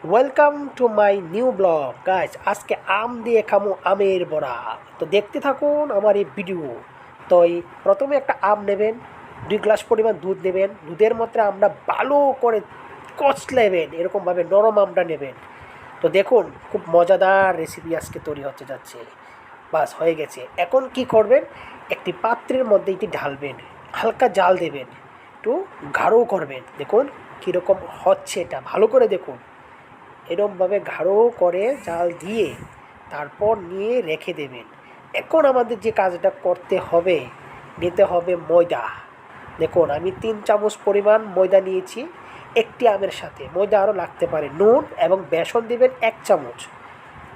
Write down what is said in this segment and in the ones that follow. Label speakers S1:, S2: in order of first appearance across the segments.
S1: Welcome to my new blog guys. আজকে আম দিয়ে খামো আমের বড়া। তো দেখতে থাকুন আমার এই ভিডিও। তো এই প্রথমে একটা আম নেবেন, 2 গ্লাস পরিমাণ দুধ নেবেন। দুধের মধ্যে আমরা ভালো করে কচলাবেন, এরকমভাবে নরম আমটা নেবেন। তো দেখুন খুব মজাদার রেসিপি আজকে তৈরি হতে যাচ্ছে। বাস হয়ে গেছে। এখন কি করবেন, একটি পাত্রের মধ্যে এটি ঢালবেন, হালকা জাল দেবেন, একটু গাঢ় করবেন। দেখুন কীরকম হচ্ছে, এটা ভালো করে দেখুন। এরকমভাবে গাঢ় করে জাল দিয়ে তারপর নিয়ে রেখে দেবেন। এখন আমাদের যে কাজটা করতে হবে, নিতে হবে ময়দা। দেখুন আমি 3 চামচ পরিমাণ ময়দা নিয়েছি। একটি আমের সাথে ময়দা আরও লাগতে পারে। নুন এবং বেসন দেবেন 1 চামচ।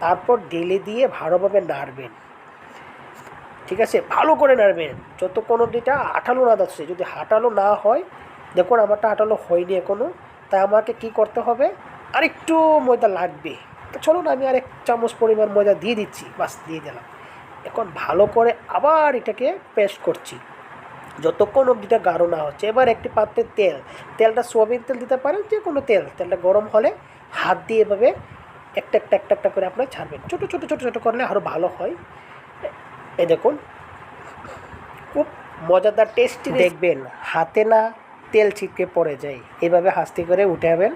S1: তারপর ঢেলে দিয়ে ভালোভাবে নাড়বেন। ঠিক আছে, ভালো করে নাড়বেন যতক্ষণ অবধি এটা আঠালো না যাচ্ছে। যদি আঠালো না হয়, দেখুন আমারটা আঠালো হয়নি এখনও, তাই আমাকে কি করতে হবে, আরেকটু ময়দা লাগবে। তো চলুন আমি 1 চামচ পরিমাণ ময়দা দিয়ে দিচ্ছি, বাস দিয়ে দিলাম। এখন ভালো করে আবার এটাকে পেস্ট করছি যতক্ষণ অবধি এটা গাঢ় না হচ্ছে। এবার একটি পাত্রে তেলটা সোয়াবিন তেল দিতে পারেন, যে কোনো তেলটা গরম হলে হাত দিয়ে এভাবে একটা একটা একটা একটা করে আপনার ছাড়বেন। ছোটো ছোটো ছোটো ছোটো করলে আরও ভালো হয়। এই দেখুন খুব মজাদার টেস্টি। দেখবেন হাতে না তেল ছিটকে পড়ে যায়, এভাবে হাস্তি করে উঠাবেন।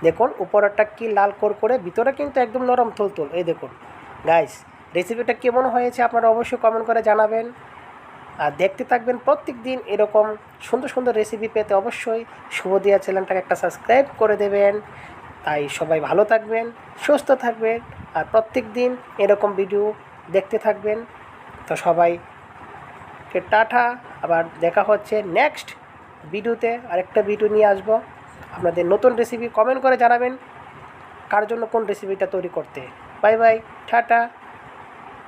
S1: দেখুন উপরটা কি লাল করে, ভিতরে কিন্তু একদম নরম তুলতুল। এই দেখুন গাইস, রেসিপিটা কেমন হয়েছে আপনারা অবশ্যই কমেন্ট করে জানাবেন। আর দেখতে থাকবেন প্রত্যেক দিন এরকম সুন্দর সুন্দর রেসিপি পেতে অবশ্যই শুভদিয়া চ্যানেলটাকে একটা সাবস্ক্রাইব করে দেবেন। তাই সবাই ভালো থাকবেন, সুস্থ থাকবেন, আর প্রত্যেক দিন এরকম ভিডিও দেখতে থাকবেন। তো সবাই টাটা, আবার দেখা হচ্ছে নেক্সট ভিডিওতে। আরেকটা ভিডিও নিয়ে আসবো। আপনাদের নতুন রেসিপি কমেন্ট করে জানাবেন কার জন্য কোন রেসিপিটা তৈরি করতে। Bye bye, tata.